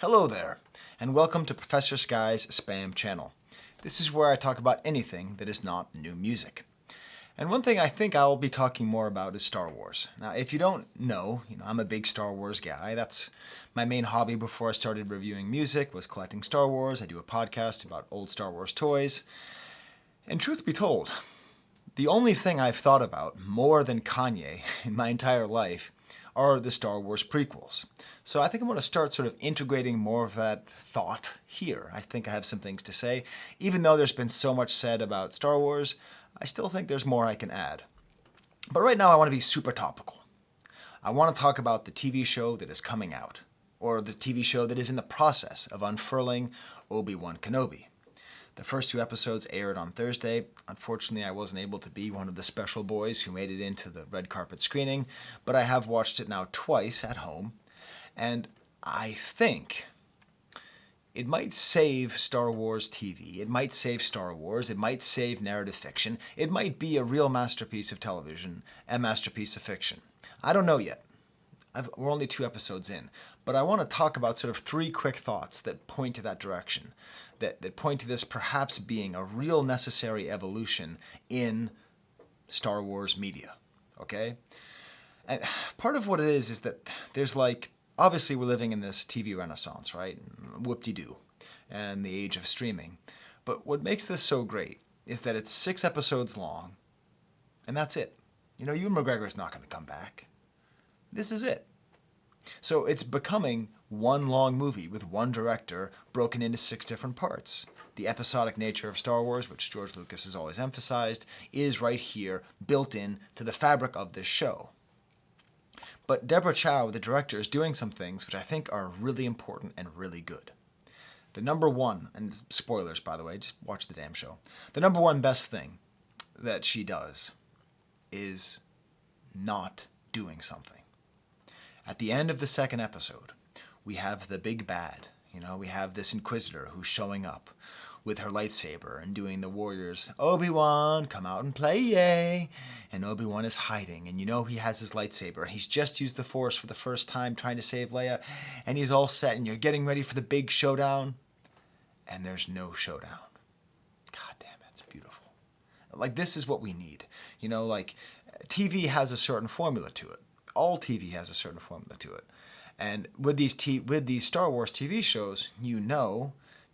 Hello there, and welcome to Professor Sky's Spam channel. This is where I talk about anything that is not new music. And one thing I think I'll be talking more about is Star Wars. Now, if you don't know, I'm a big Star Wars guy. That's my main hobby before I started reviewing music, was collecting Star Wars. I do a podcast about old Star Wars toys. And truth be told, the only thing I've thought about more than Kanye in my entire life are the Star Wars prequels. So I think I'm going to start sort of integrating more of that thought here. I think I have some things to say. Even though there's been so much said about Star Wars, I still think there's more I can add. But right now I want to be super topical. I want to talk about the TV show that is coming out, or the TV show that is in the process of unfurling, Obi-Wan Kenobi. The first two episodes aired on Thursday. Unfortunately, I wasn't able to be one of the special boys who made it into the red carpet screening, but I have watched it now twice at home, and I think it might save Star Wars TV. It might save Star Wars. It might save narrative fiction. It might be a real masterpiece of television, a masterpiece of fiction. I don't know yet. We're only 2 episodes in, but I want to talk about sort of 3 quick thoughts that point to that direction, that point to this perhaps being a real necessary evolution in Star Wars media, okay? And part of what it is that there's obviously we're living in this TV renaissance, right? Whoop-de-doo, and the age of streaming. But what makes this so great is that it's 6 episodes long, and that's it. Ewan McGregor's not going to come back. This is it. So it's becoming one long movie with one director broken into 6 different parts. The episodic nature of Star Wars, which George Lucas has always emphasized, is right here built in to the fabric of this show. But Deborah Chow, the director, is doing some things which I think are really important and really good. The number one, and spoilers by the way, just watch the damn show. The number one best thing that she does is not doing something. At the end of the second episode, we have the big bad. We have this Inquisitor who's showing up with her lightsaber and doing the warriors, Obi-Wan, come out and play, yay! And Obi-Wan is hiding, and he has his lightsaber. He's just used the Force for the first time trying to save Leia, and he's all set, and you're getting ready for the big showdown, and there's no showdown. God damn it, it's beautiful. This is what we need. TV has a certain formula to it. All TV has a certain formula to it. And with these Star Wars TV shows,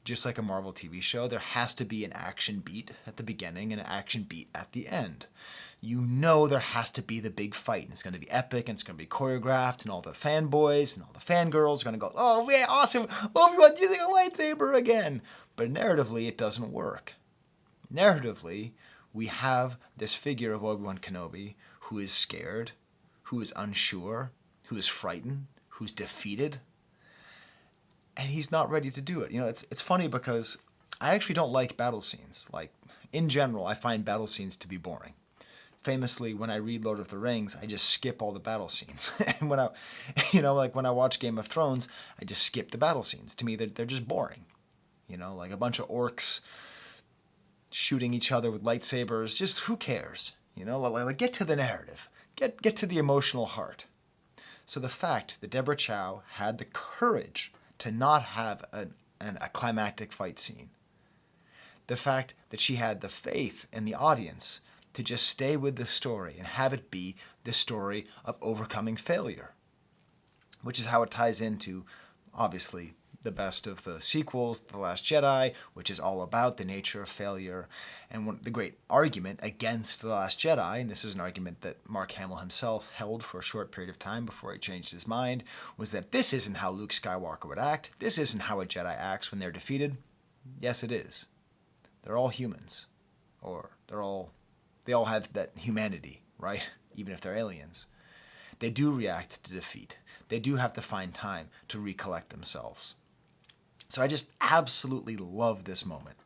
just like a Marvel TV show, there has to be an action beat at the beginning and an action beat at the end. There has to be the big fight, and it's going to be epic, and it's going to be choreographed, and all the fanboys and all the fangirls are going to go, oh yeah, awesome, Obi-Wan's using a lightsaber again. But narratively, it doesn't work. Narratively, we have this figure of Obi-Wan Kenobi who is scared, who is unsure, who is frightened, who's defeated, and he's not ready to do it. It's funny because I actually don't like battle scenes. In general, I find battle scenes to be boring. Famously, when I read Lord of the Rings, I just skip all the battle scenes. And when I watch Game of Thrones, I just skip the battle scenes. To me, they're just boring. Like a bunch of orcs shooting each other with lightsabers. Just who cares? Get to the narrative. Get to the emotional heart. So the fact that Deborah Chow had the courage to not have a climactic fight scene, the fact that she had the faith in the audience to just stay with the story and have it be the story of overcoming failure, which is how it ties into, obviously, the best of the sequels, The Last Jedi, which is all about the nature of failure. And the great argument against The Last Jedi, and this is an argument that Mark Hamill himself held for a short period of time before he changed his mind, was that this isn't how Luke Skywalker would act. This isn't how a Jedi acts when they're defeated. Yes, it is. They're all humans. Or they all have that humanity, right? Even if they're aliens. They do react to defeat. They do have to find time to recollect themselves. So I just absolutely love this moment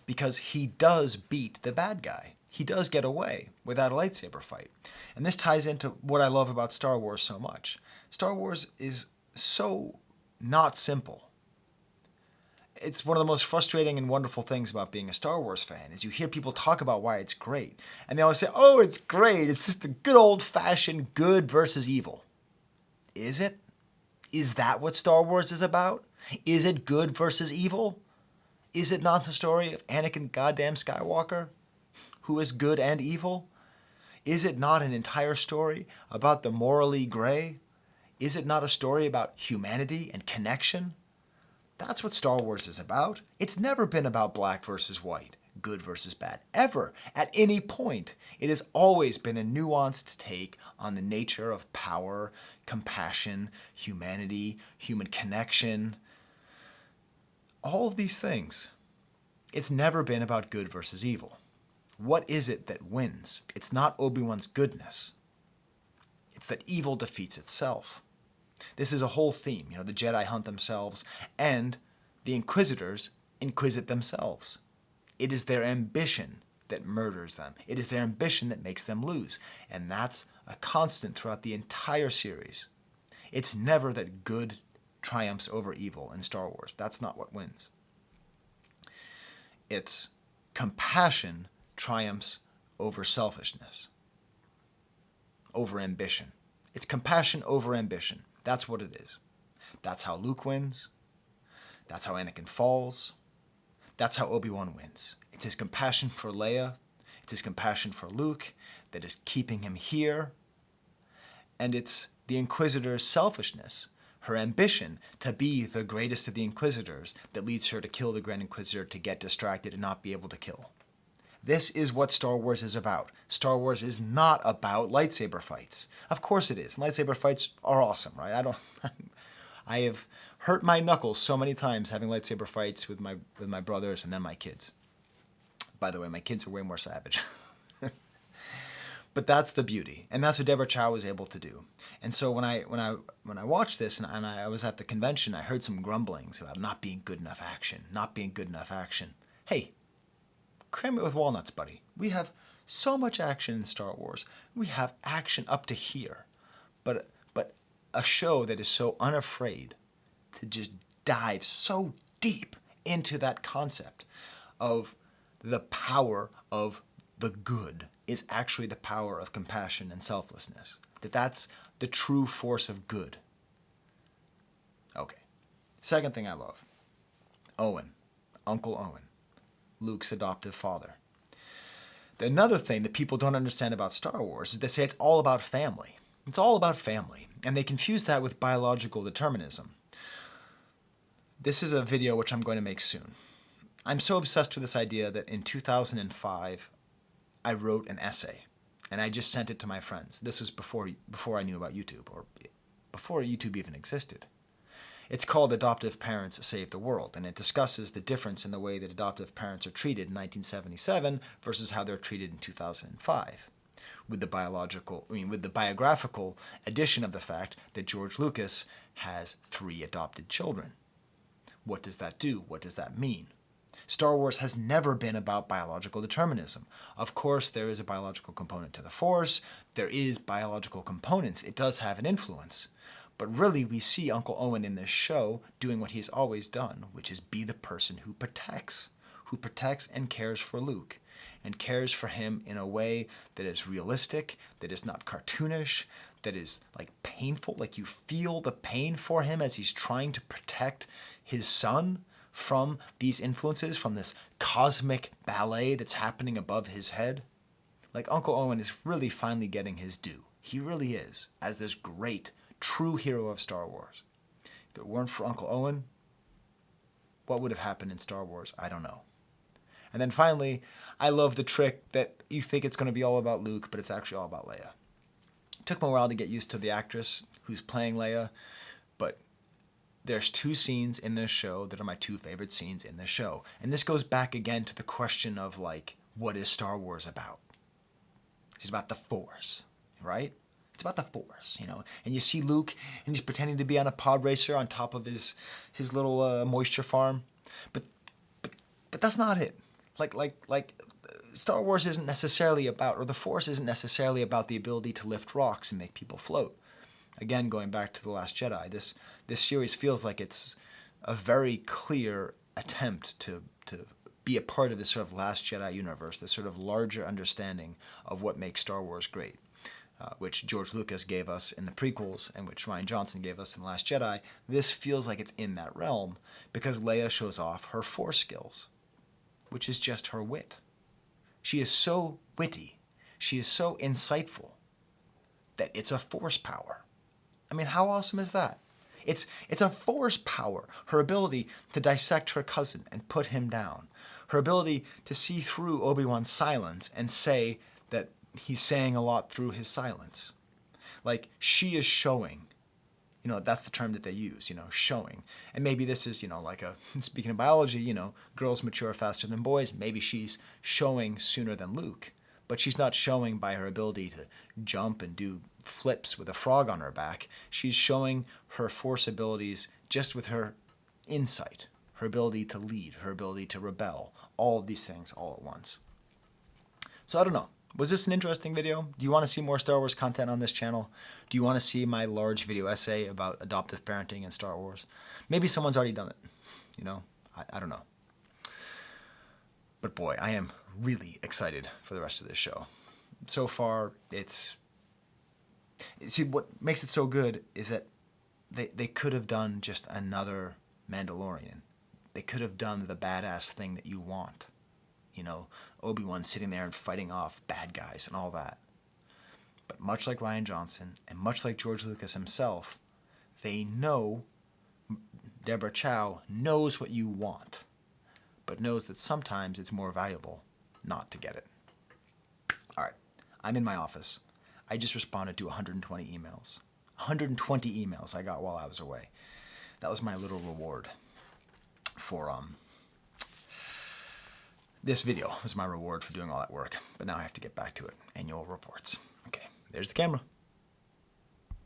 because he does beat the bad guy. He does get away without a lightsaber fight. And this ties into what I love about Star Wars so much. Star Wars is so not simple. It's one of the most frustrating and wonderful things about being a Star Wars fan is you hear people talk about why it's great. And they always say, oh, it's great. It's just a good old-fashioned good versus evil. Is it? Is that what Star Wars is about? Is it good versus evil? Is it not the story of Anakin goddamn Skywalker, who is good and evil? Is it not an entire story about the morally gray? Is it not a story about humanity and connection? That's what Star Wars is about. It's never been about black versus white, good versus bad, ever, at any point. It has always been a nuanced take on the nature of power, compassion, humanity, human connection, all of these things. It's never been about good versus evil. What is it that wins? It's not Obi-Wan's goodness. It's that evil defeats itself. This is a whole theme. The Jedi hunt themselves, and the Inquisitors inquisit themselves. It is their ambition that murders them. It is their ambition that makes them lose. And that's a constant throughout the entire series. It's never that good triumphs over evil in Star Wars. That's not what wins. It's compassion triumphs over selfishness, over ambition. It's compassion over ambition. That's what it is. That's how Luke wins. That's how Anakin falls. That's how Obi-Wan wins. It's his compassion for Leia. It's his compassion for Luke that is keeping him here. And it's the Inquisitor's selfishness, her ambition to be the greatest of the Inquisitors, that leads her to kill the Grand Inquisitor to get distracted and not be able to kill. This is what Star Wars is about. Star Wars is not about lightsaber fights. Of course it is. Lightsaber fights are awesome, right? I have hurt my knuckles so many times having lightsaber fights with my brothers and then my kids. By the way, my kids are way more savage. But that's the beauty, and that's what Deborah Chow was able to do. And so when I watched this, and I was at the convention, I heard some grumblings about not being good enough action, not being good enough action. Hey, cram it with walnuts, buddy. We have so much action in Star Wars. We have action up to here, but a show that is so unafraid to just dive so deep into that concept of the power of the good is actually the power of compassion and selflessness. That's the true force of good. Okay. Second thing I love. Owen. Uncle Owen. Luke's adoptive father. Another thing that people don't understand about Star Wars is they say it's all about family. It's all about family. And they confuse that with biological determinism. This is a video which I'm going to make soon. I'm so obsessed with this idea that in 2005, I wrote an essay, and I just sent it to my friends. This was before I knew about YouTube, or before YouTube even existed. It's called Adoptive Parents Save the World, and it discusses the difference in the way that adoptive parents are treated in 1977 versus how they're treated in 2005, with the biographical addition of the fact that George Lucas has 3 adopted children. What does that do? What does that mean? Star Wars has never been about biological determinism. Of course, there is a biological component to the Force. There is biological components. It does have an influence. But really, we see Uncle Owen in this show doing what he's always done, which is be the person who protects and cares for Luke, and cares for him in a way that is realistic, that is not cartoonish, that is like painful, like you feel the pain for him as he's trying to protect his son from these influences, from this cosmic ballet that's happening above his head. Like Uncle Owen is really finally getting his due. He really is, as this great, true hero of Star Wars. If it weren't for Uncle Owen, what would have happened in Star Wars? I don't know. And then finally, I love the trick that you think it's going to be all about Luke, but it's actually all about Leia. It took me a while to get used to the actress who's playing Leia, but there's 2 scenes in this show that are my 2 favorite scenes in this show. And this goes back again to the question of, like, what is Star Wars about? It's about the Force, right? It's about the Force, And you see Luke, and he's pretending to be on a pod racer on top of his little moisture farm. But that's not it. Like Star Wars isn't necessarily about, or the Force isn't necessarily about the ability to lift rocks and make people float. Again, going back to The Last Jedi, this series feels like it's a very clear attempt to be a part of this sort of Last Jedi universe, this sort of larger understanding of what makes Star Wars great. which George Lucas gave us in the prequels and which Rian Johnson gave us in The Last Jedi, this feels like it's in that realm because Leia shows off her Force skills, which is just her wit. She is so witty, she is so insightful that it's a Force power. I mean, how awesome is that? It's a Force power. Her ability to dissect her cousin and put him down. Her ability to see through Obi-Wan's silence and say that he's saying a lot through his silence. Like, she is showing. You know, that's the term that they use, you know, showing. And maybe this is, you know, like speaking of biology, you know, girls mature faster than boys. Maybe she's showing sooner than Luke. But she's not showing by her ability to jump and do flips with a frog on her back. She's showing her Force abilities just with her insight, her ability to lead, her ability to rebel, all of these things all at once. So I don't know. Was this an interesting video? Do you want to see more Star Wars content on this channel? Do you want to see my large video essay about adoptive parenting in Star Wars? Maybe someone's already done it. You know, I don't know. But boy, I am really excited for the rest of this show. So far, see, what makes it so good is that they could have done just another Mandalorian. They could have done the badass thing that you want. You know, Obi-Wan sitting there and fighting off bad guys and all that. But much like Rian Johnson and much like George Lucas himself, they know, Deborah Chow knows what you want, but knows that sometimes it's more valuable not to get it. All right, I'm in my office. I just responded to 120 emails. 120 emails I got while I was away. That was my little reward for this video was my reward for doing all that work. But now I have to get back to it. Annual reports. Okay, there's the camera.